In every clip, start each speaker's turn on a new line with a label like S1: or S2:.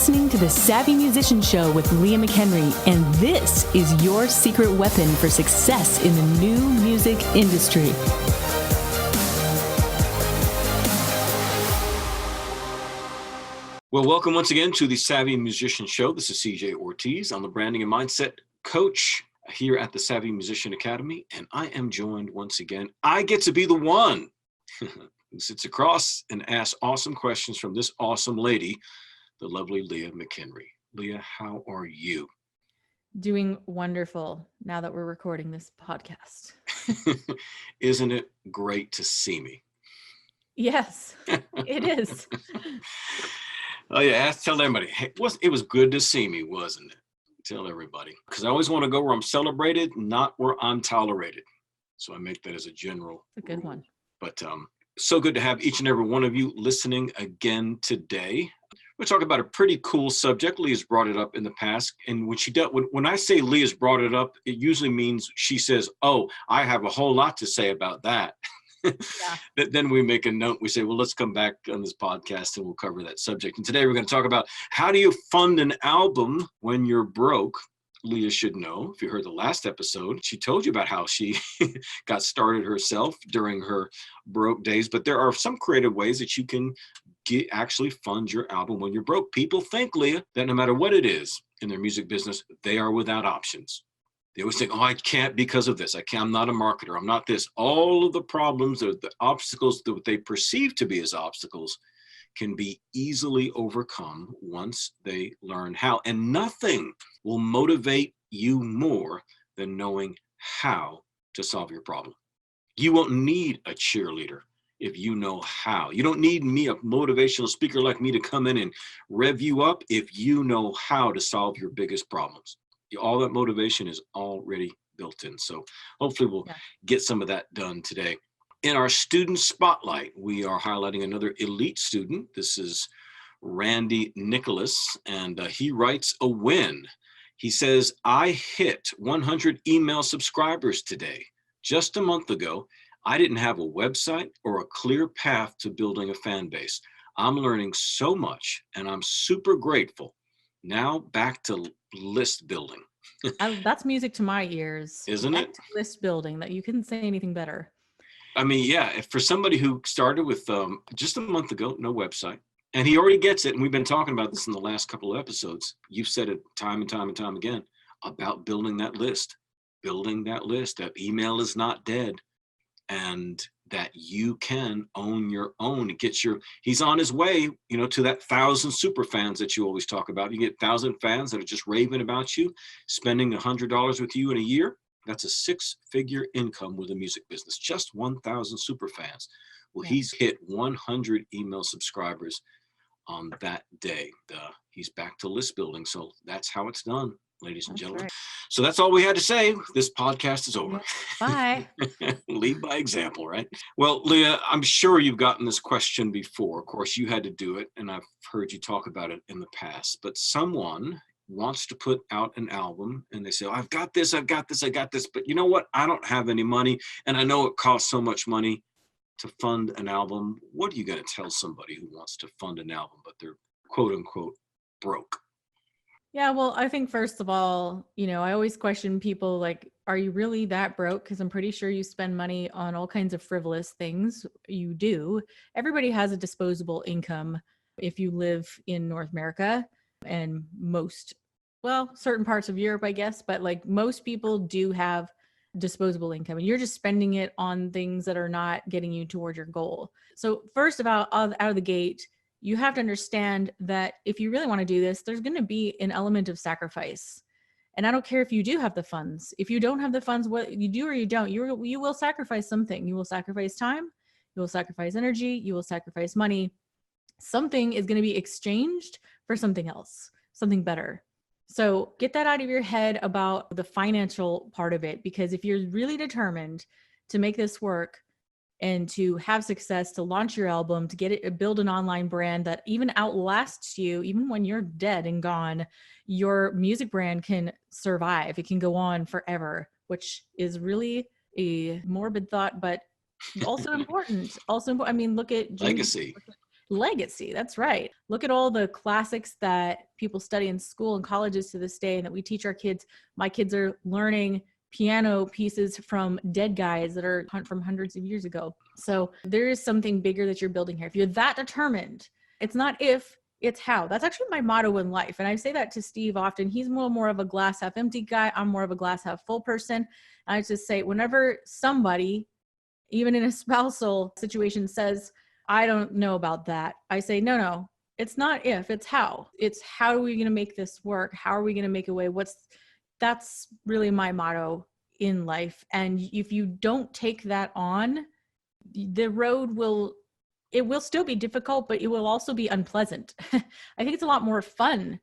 S1: listening to the Savvy Musician Show with Leah McHenry, and this is your secret weapon for success in the new music industry.
S2: Well, welcome once again to the Savvy Musician Show. This is CJ Ortiz. I'm the branding and mindset coach here at the Savvy Musician Academy, and I am joined once again. I get to be the one who sits across and asks awesome questions from this awesome lady, the lovely Leah McHenry. Leah, how are you?
S3: Doing wonderful now that we're recording this podcast.
S2: Isn't it great to see me?
S3: Yes, it is.
S2: Oh yeah, tell everybody. Hey, it was good to see me, wasn't it? Tell everybody. Because I always want to go where I'm celebrated, not where I'm tolerated. So I make that as a general
S3: It's a good one.
S2: But so good to have each and every one of you listening again today. We're talking about a pretty cool subject. Leah's brought it up in the past. And when I say Leah's brought it up, it usually means she says, oh, I have a whole lot to say about that. Yeah. Then we make a note. We say, well, let's come back on this podcast and we'll cover that subject. And today we're going to talk about how do you fund an album when you're broke? Leah should know, if you heard the last episode, she told you about how she got started herself during her broke days. But there are some creative ways that you can actually fund your album when you're broke. People think, Leah, that no matter what it is in their music business, they are without options. They always think, oh, I can't because of this. I'm not a marketer. I'm not this. All of the problems or the obstacles that they perceive to be as obstacles can be easily overcome once they learn how. And nothing will motivate you more than knowing how to solve your problem. You won't need a cheerleader if you know how. You don't need me, a motivational speaker like me, to come in and rev you up if you know how to solve your biggest problems. All that motivation is already built in. So hopefully we'll get some of that done today. In our student spotlight, we are highlighting another elite student. This is Randy Nicholas, and he writes a win. He says, I hit 100 email subscribers today. Just a month ago, I didn't have a website or a clear path to building a fan base. I'm learning so much, and I'm super grateful. Now back to list building.
S3: That's music to my ears.
S2: Isn't it?
S3: List building, that you couldn't say anything better.
S2: I mean, yeah, if for somebody who started with just a month ago, no website, and he already gets it, and we've been talking about this in the last couple of episodes, you've said it time and time and time again about building that list, that email is not dead, and that you can own your own. He's on his way, to that 1,000 super fans that you always talk about. You get 1,000 fans that are just raving about you, spending $100 with you in a year. That's a 6-figure income with a music business, just 1,000 super fans. Well, he's hit 100 email subscribers on that day. He's back to list building. So that's how it's done, ladies and gentlemen. Right. So that's all we had to say. This podcast is over.
S3: Bye.
S2: Lead by example, right? Well, Leah, I'm sure you've gotten this question before. Of course, you had to do it, and I've heard you talk about it in the past. But someone wants to put out an album and they say, oh, I've got this. But you know what? I don't have any money. And I know it costs so much money to fund an album. What are you going to tell somebody who wants to fund an album, but they're quote unquote broke?
S3: Yeah, well, I think first of all, I always question people like, are you really that broke? Because I'm pretty sure you spend money on all kinds of frivolous things. You do. Everybody has a disposable income if you live in North America, and certain parts of Europe, I guess, but like most people do have disposable income, and you're just spending it on things that are not getting you toward your goal. So first of all, out of the gate, you have to understand that if you really want to do this, there's going to be an element of sacrifice. And I don't care if you do have the funds. If you don't have the funds, what you do or you don't, you will sacrifice something. You will sacrifice time, you will sacrifice energy, you will sacrifice money. Something is going to be exchanged for something else, something better. So get that out of your head about the financial part of it, because if you're really determined to make this work and to have success, to launch your album, to build an online brand that even outlasts you, even when you're dead and gone, your music brand can survive. It can go on forever, which is really a morbid thought, but also important. I mean, look at
S2: legacy.
S3: Legacy. That's right. Look at all the classics that people study in school and colleges to this day and that we teach our kids. My kids are learning piano pieces from dead guys that are from hundreds of years ago. So there is something bigger that you're building here. If you're that determined, it's not if, it's how. That's actually my motto in life. And I say that to Steve often. He's more of a glass half empty guy. I'm more of a glass half full person. And I just say, whenever somebody, even in a spousal situation, says, I don't know about that, I say, no, it's not if, it's how. It's how are we going to make this work? How are we going to make a way? That's really my motto in life. And if you don't take that on, the road will still be difficult, but it will also be unpleasant. I think it's a lot more fun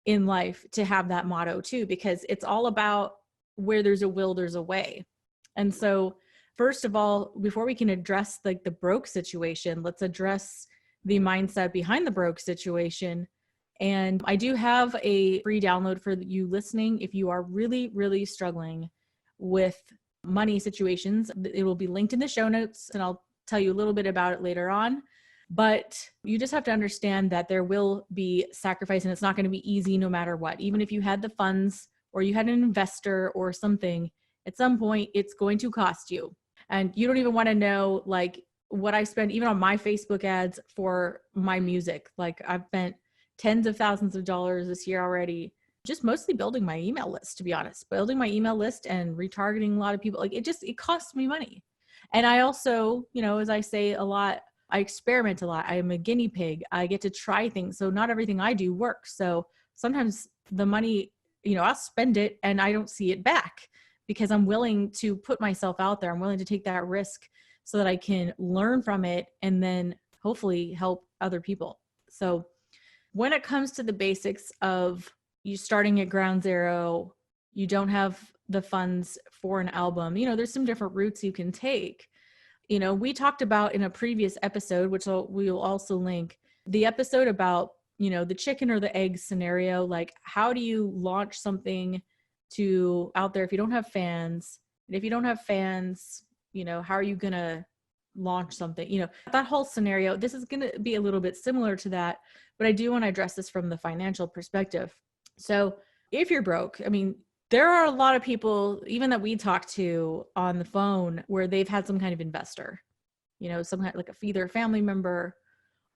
S3: in life to have that motto too, because it's all about where there's a will, there's a way. And so first of all, before we can address like the broke situation, let's address the mindset behind the broke situation. And I do have a free download for you listening. If you are really, really struggling with money situations, it will be linked in the show notes, and I'll tell you a little bit about it later on. But you just have to understand that there will be sacrifice, and it's not going to be easy no matter what. Even if you had the funds or you had an investor or something, at some point it's going to cost you. And you don't even want to know like what I spend even on my Facebook ads for my music. Like I've spent tens of thousands of dollars this year already, just mostly building my email list, to be honest, building my email list and retargeting a lot of people. Like it costs me money. And I also, as I say a lot, I experiment a lot. I am a guinea pig. I get to try things. So not everything I do works. So sometimes the money, I'll spend it and I don't see it back because I'm willing to put myself out there. I'm willing to take that risk so that I can learn from it and then hopefully help other people. So when it comes to the basics of you starting at ground zero, you don't have the funds for an album, there's some different routes you can take. We talked about in a previous episode, which we will also link, the episode about, the chicken or the egg scenario. Like, how do you launch something out there if you don't have fans? And if you don't have fans, how are you going to launch something? That whole scenario, this is going to be a little bit similar to that, but I do want to address this from the financial perspective. So if you're broke, there are a lot of people, even that we talk to on the phone, where they've had some kind of investor, some kind of like either a family member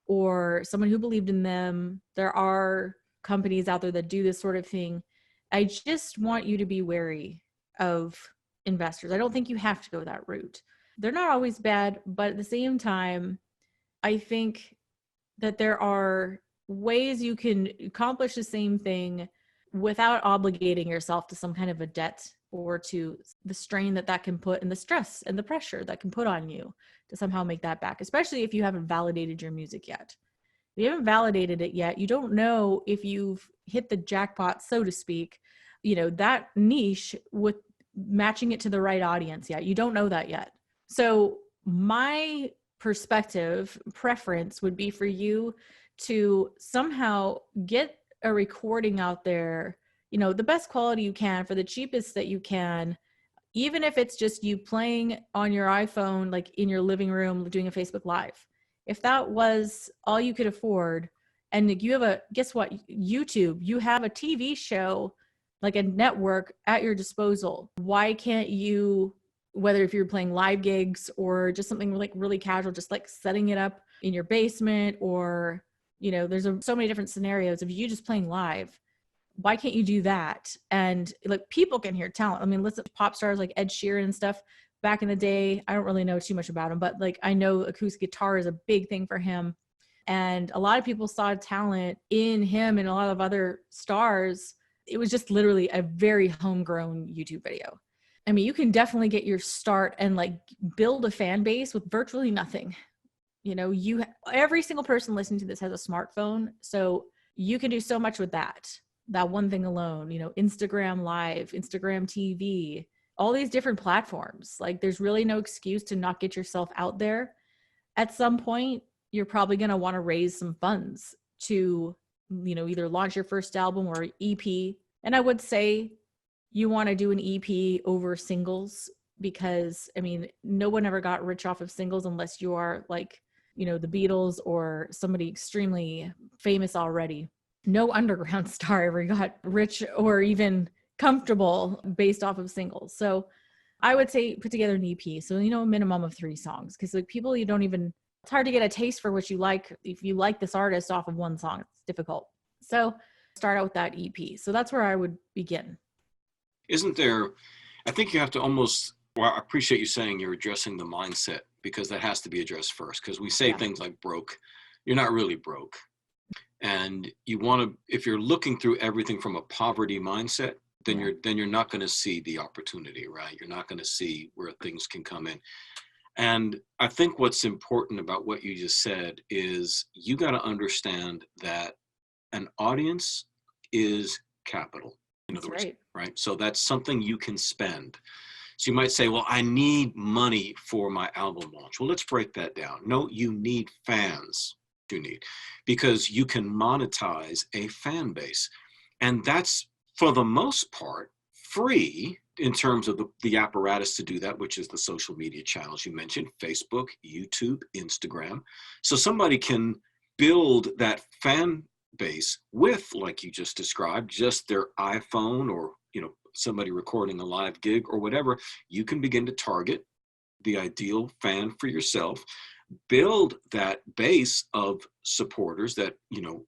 S3: or someone who believed in them. There are companies out there that do this sort of thing. I just want you to be wary of investors. I don't think you have to go that route. They're not always bad, but at the same time, I think that there are ways you can accomplish the same thing without obligating yourself to some kind of a debt or to the strain that can put and the stress and the pressure that can put on you to somehow make that back, especially if you haven't validated your music yet. If you haven't validated it yet, you don't know if you've hit the jackpot, so to speak, that niche with matching it to the right audience yet. You don't know that yet. So my preference would be for you to somehow get a recording out there, the best quality you can for the cheapest that you can, even if it's just you playing on your iPhone, like in your living room, doing a Facebook Live. If that was all you could afford, and you have guess what, YouTube, you have a TV show, like a network at your disposal. Why can't you, whether if you're playing live gigs or just something like really casual, just like setting it up in your basement, or there's so many different scenarios of you just playing live. Why can't you do that? And like people can hear talent. Listen to pop stars like Ed Sheeran and stuff back in the day. I don't really know too much about him, but like I know acoustic guitar is a big thing for him. And a lot of people saw talent in him and a lot of other stars. It was just literally a very homegrown YouTube video. You can definitely get your start and like build a fan base with virtually nothing. Every single person listening to this has a smartphone, so you can do so much with that one thing alone. Instagram Live, Instagram TV, all these different platforms. Like there's really no excuse to not get yourself out there. At some point, you're probably going to want to raise some funds to, either launch your first album or EP. And I would say you want to do an EP over singles because, no one ever got rich off of singles unless you are like the Beatles or somebody extremely famous already. No underground star ever got rich or even comfortable based off of singles. So I would say put together an EP. So, a minimum of 3 songs, because like people, it's hard to get a taste for what you like. If you like this artist off of one song, it's difficult. So start out with that EP. So that's where I would begin.
S2: Isn't there, I think you have to almost, well, I appreciate you saying you're addressing the mindset, because that has to be addressed first. Because we say things like broke, you're not really broke. And you want to, if you're looking through everything from a poverty mindset, then you're not going to see the opportunity, right? You're not going to see where things can come in. And I think what's important about what you just said is you got to understand that an audience is capital. In other words, right? So that's something you can spend. So you might say, well, I need money for my album launch. Well, let's break that down. No, you need fans. You need, because you can monetize a fan base. And that's, for the most part, free in terms of the apparatus to do that, which is the social media channels you mentioned, Facebook, YouTube, Instagram. So somebody can build that fan base with, like you just described, just their iPhone or, somebody recording a live gig or whatever. You can begin to target the ideal fan for yourself, build that base of supporters that,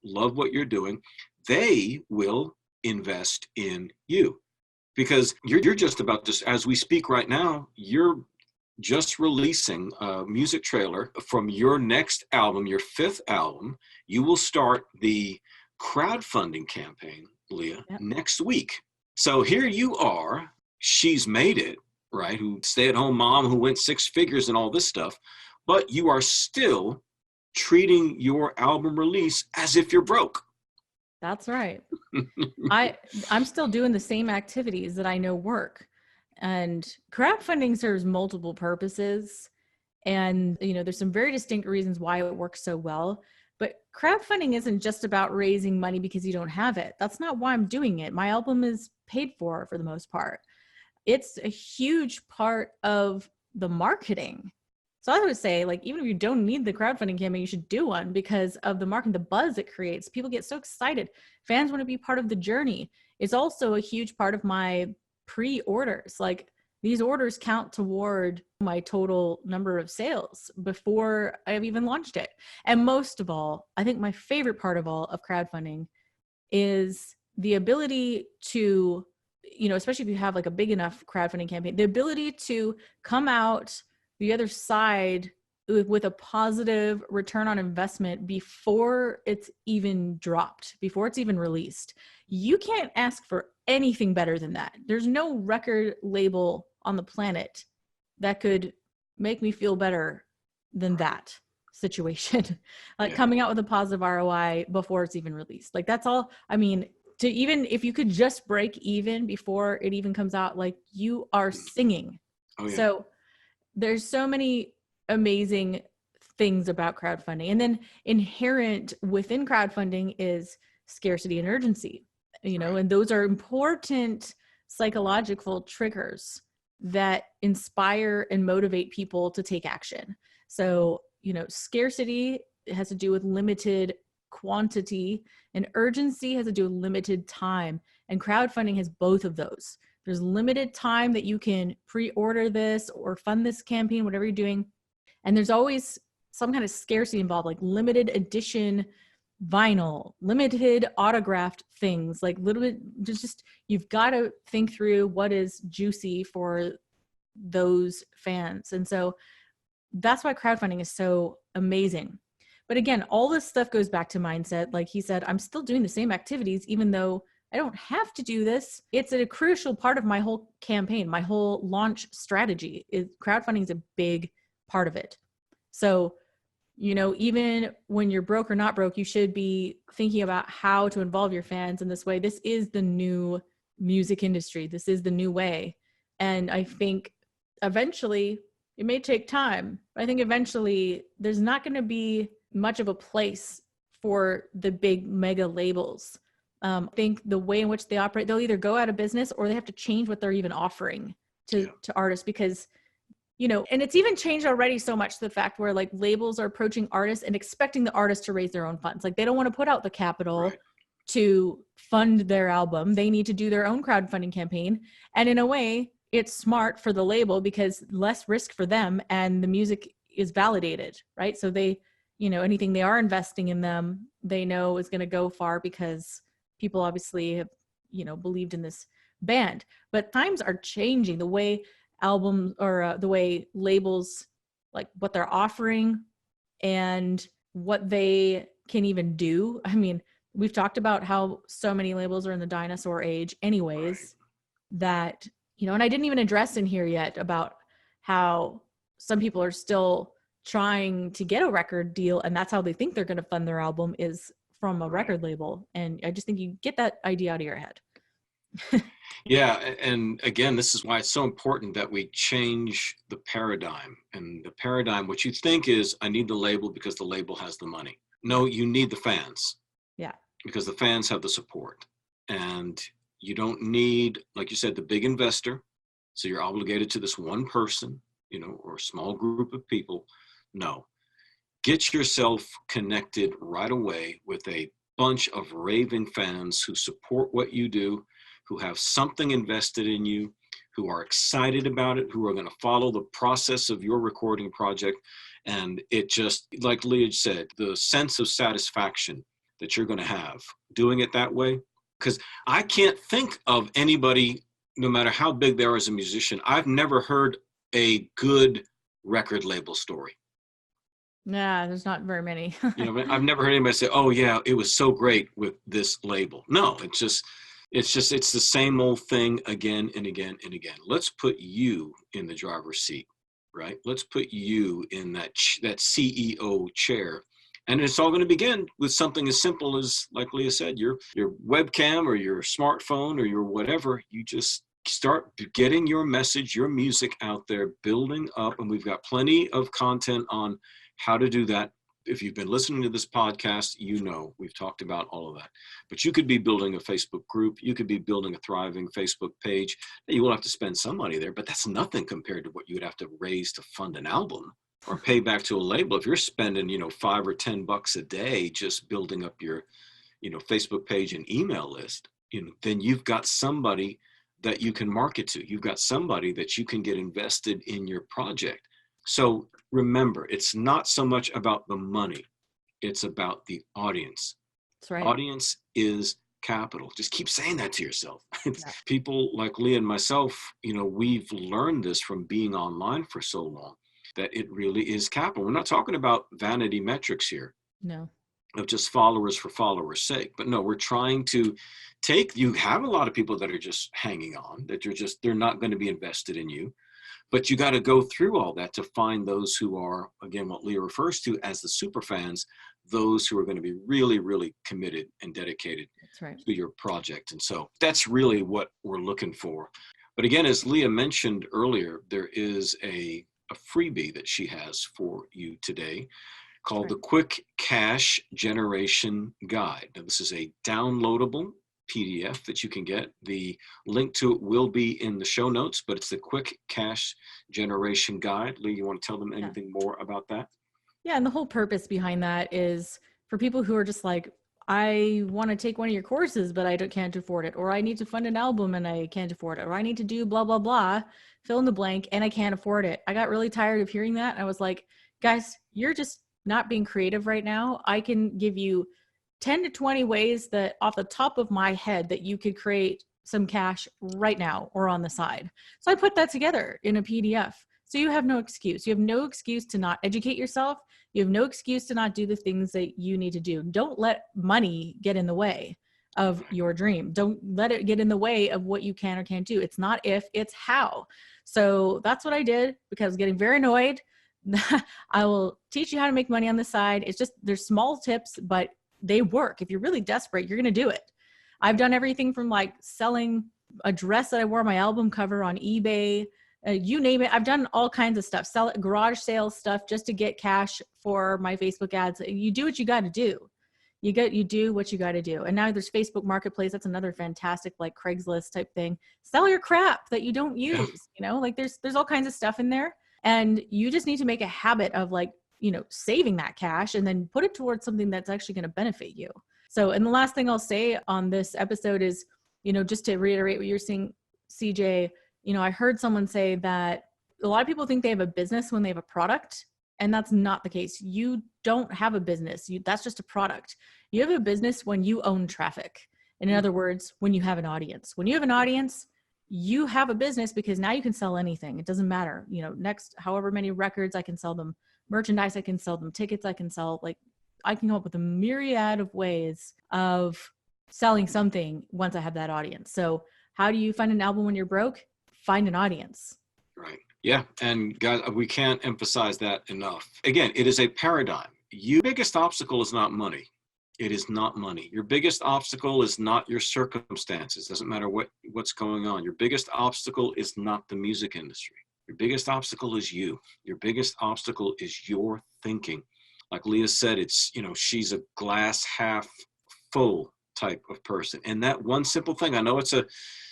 S2: love what you're doing. They will invest in you, because you're just about to, as we speak right now, you're just releasing a music trailer from your next album, your 5th album. You will start the crowdfunding campaign, Leah, next week. So here you are, she's made it, right? Who stay-at-home mom who went 6 figures and all this stuff, but you are still treating your album release as if you're broke.
S3: That's right. I'm still doing the same activities that I know work. And crowdfunding serves multiple purposes. And, there's some very distinct reasons why it works so well. But crowdfunding isn't just about raising money because you don't have it. That's not why I'm doing it. My album is paid for the most part. It's a huge part of the marketing. So I would say, even if you don't need the crowdfunding campaign, you should do one because of the marketing, the buzz it creates. People get so excited. Fans want to be part of the journey. It's also a huge part of my pre-orders. These orders count toward my total number of sales before I've even launched it. And most of all, I think my favorite part of all of crowdfunding is the ability to, especially if you have a big enough crowdfunding campaign, the ability to come out the other side with a positive return on investment before it's even dropped, before it's even released. You can't ask for anything better than that. There's no record label on the planet that could make me feel better than that situation. Coming out with a positive ROI before it's even released. That's all. I mean, to even if you could just break even before it even comes out, you are singing. Oh, yeah. So there's so many amazing things about crowdfunding. And then inherent within crowdfunding is scarcity and urgency, and those are important psychological triggers that inspire and motivate people to take action. So, scarcity has to do with limited quantity, and urgency has to do with limited time. And crowdfunding has both of those. There's limited time that you can pre-order this or fund this campaign, whatever you're doing. And there's always some kind of scarcity involved, like limited edition vinyl, limited autographed things, little bit, just you've got to think through what is juicy for those fans. And so that's why crowdfunding is so amazing. But again, all this stuff goes back to mindset. Like he said, I'm still doing the same activities, even though I don't have to do this. It's a crucial part of my whole campaign, my whole launch strategy. Crowdfunding is a big part of it. So, even when you're broke or not broke, you should be thinking about how to involve your fans in this way. This is the new music industry. This is the new way. And I think eventually, it may take time, but I think eventually there's not going to be much of a place for the big mega labels. I think the way in which they operate, they'll either go out of business or they have to change what they're even offering to artists, because and it's even changed already so much to the fact where like labels are approaching artists and expecting the artists to raise their own funds. Like they don't want to put out the capital
S2: Right.
S3: to fund their album. They need to do their own crowdfunding campaign. And in a way, it's smart for the label because less risk for them and the music is validated, right? So they, anything they are investing in them, they know is going to go far because people obviously have, believed in this band. But times are changing. The way albums or the way labels, like what they're offering and what they can even do. I mean, we've talked about how so many labels are in the dinosaur age anyways, that, and I didn't even address in here yet about how some people are still trying to get a record deal and that's how they think they're going to fund their album is from a record label. And I just think you get that idea out of your head.
S2: Yeah. And again, this is why it's so important that we change the paradigm. And the paradigm, what you think is, I need the label because the label has the money. No, you need the fans.
S3: Yeah.
S2: Because the fans have the support. And you don't need, like you said, the big investor. So you're obligated to this one person, or a small group of people. No. Get yourself connected right away with a bunch of raving fans who support what you do, who have something invested in you, who are excited about it, who are going to follow the process of your recording project. And it just, like Leah said, the sense of satisfaction that you're going to have doing it that way. Because I can't think of anybody, no matter how big they are as a musician, I've never heard a good record label story.
S3: Nah, there's not very many.
S2: I've never heard anybody say, oh yeah, it was so great with this label. No, it's the same old thing again and again and again. Let's put you in the driver's seat, right? Let's put you in that CEO chair. And it's all going to begin with something as simple as, like Leah said, your webcam or your smartphone or your whatever. You just start getting your message, your music out there, building up. And we've got plenty of content on how to do that. If you've been listening to this podcast, we've talked about all of that. But you could be building a Facebook group. You could be building a thriving Facebook page. You will have to spend some money there, but that's nothing compared to what you would have to raise to fund an album or pay back to a label. If you're spending, $5 or $10 a day just building up your, Facebook page and email list, then you've got somebody that you can market to. You've got somebody that you can get invested in your project. So remember, it's not so much about the money. It's about the audience.
S3: That's right.
S2: Audience is capital. Just keep saying that to yourself. Yeah. People like Leah and myself, we've learned this from being online for so long, that it really is capital. We're not talking about vanity metrics here.
S3: No.
S2: Of just followers for followers' sake. But no, we're trying to you have a lot of people that are just hanging on, that they're not going to be invested in you. But you got to go through all that to find those who are, again, what Leah refers to as the super fans, those who are going to be really, really committed and dedicated to your project. And so that's really what we're looking for. But again, as Leah mentioned earlier, there is a freebie that she has for you today called the Quick Cash Generation Guide. Now, this is a downloadable PDF that you can get. The link to it will be in the show notes, but it's the Quick Cash Generation Guide. Lee, you want to tell them anything more about that?
S3: Yeah, and the whole purpose behind that is for people who are just like, I want to take one of your courses, but I can't afford it, or I need to fund an album and I can't afford it, or I need to do blah, blah, blah, fill in the blank, and I can't afford it. I got really tired of hearing that. I was like, guys, you're just not being creative right now. I can give you 10 to 20 ways that off the top of my head that you could create some cash right now or on the side. So I put that together in a PDF. So you have no excuse. You have no excuse to not educate yourself. You have no excuse to not do the things that you need to do. Don't let money get in the way of your dream. Don't let it get in the way of what you can or can't do. It's not if, it's how. So that's what I did because I was getting very annoyed. I will teach you how to make money on the side. It's just, there's small tips, but they work. If you're really desperate, you're going to do it. I've done everything from like selling a dress that I wore on my album cover on eBay, you name it. I've done all kinds of stuff, sell garage sales stuff just to get cash for my Facebook ads. You do what you got to do. You do what you got to do. And now there's Facebook Marketplace. That's another fantastic, like Craigslist type thing. Sell your crap that you don't use, like there's all kinds of stuff in there. And you just need to make a habit of like, saving that cash and then put it towards something that's actually going to benefit you. So, and the last thing I'll say on this episode is, just to reiterate what you're saying, CJ, I heard someone say that a lot of people think they have a business when they have a product, and that's not the case. You don't have a business. That's just a product. You have a business when you own traffic. In other words, when you have an audience. When you have an audience, you have a business because now you can sell anything. It doesn't matter. Next, however many records, I can sell them. Merchandise, I can sell them. Tickets, I can sell. Like, I can come up with a myriad of ways of selling something once I have that audience. So how do you find an album when you're broke? Find an audience.
S2: Right. Yeah. And guys, we can't emphasize that enough. Again, it is a paradigm. Your biggest obstacle is not money. It is not money. Your biggest obstacle is not your circumstances. Doesn't matter what's going on. Your biggest obstacle is not the music industry. Your biggest obstacle is you. Your biggest obstacle is your thinking. Like Leah said, it's, she's a glass half full type of person. And that one simple thing, I know it's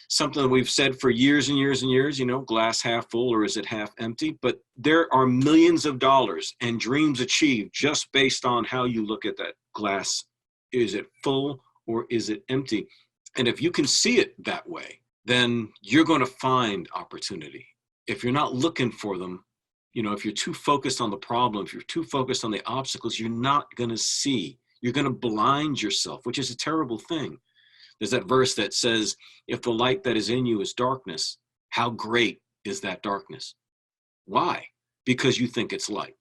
S2: something that we've said for years and years and years, glass half full or is it half empty? But there are millions of dollars and dreams achieved just based on how you look at that glass. Is it full or is it empty? And if you can see it that way, then you're going to find opportunity. If you're not looking for them, if you're too focused on the problem, if you're too focused on the obstacles, you're not going to see. You're going to blind yourself, which is a terrible thing. There's that verse that says, if the light that is in you is darkness, how great is that darkness? Why? Because you think it's light.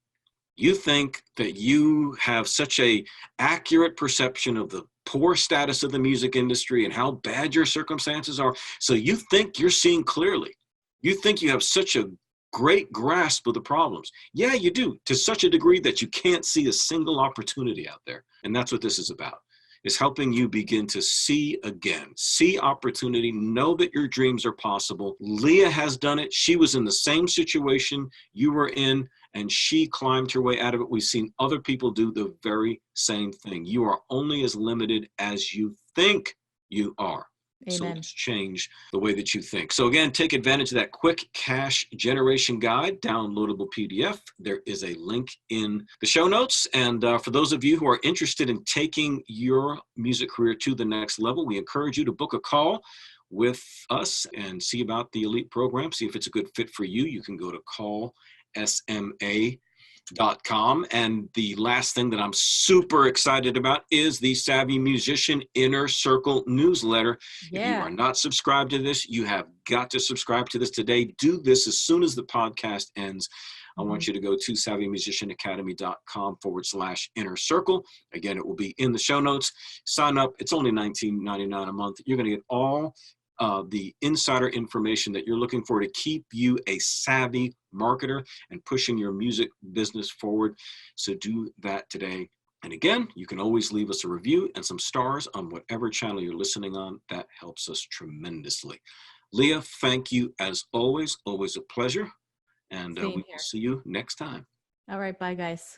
S2: You think that you have such a accurate perception of the poor status of the music industry and how bad your circumstances are. So you think you're seeing clearly. You think you have such a great grasp of the problems. Yeah, you do, to such a degree that you can't see a single opportunity out there. And that's what this is about. Is helping you begin to see again, see opportunity, know that your dreams are possible. Leah has done it. She was in the same situation you were in, and she climbed her way out of it. We've seen other people do the very same thing. You are only as limited as you think you are.
S3: Amen.
S2: So let's change the way that you think. So again, take advantage of that quick cash generation guide, downloadable PDF. There is a link in the show notes. And for those of you who are interested in taking your music career to the next level, we encourage you to book a call with us and see about the elite program. See if it's a good fit for you. You can go to callsma.com. And the last thing that I'm super excited about is the Savvy Musician Inner Circle newsletter.
S3: Yeah.
S2: If you are not subscribed to this, you have got to subscribe to this today. Do this as soon as the podcast ends. I want you to go to savvymusicianacademy.com/inner circle. Again, it will be in the show notes. Sign up. It's only $19.99 a month. You're going to get all the insider information that you're looking for to keep you a savvy marketer and pushing your music business forward. So do that today. And again, you can always leave us a review and some stars on whatever channel you're listening on. That helps us tremendously. Leah, thank you as always. Always a pleasure. And we will see you next time.
S3: All right. Bye, guys.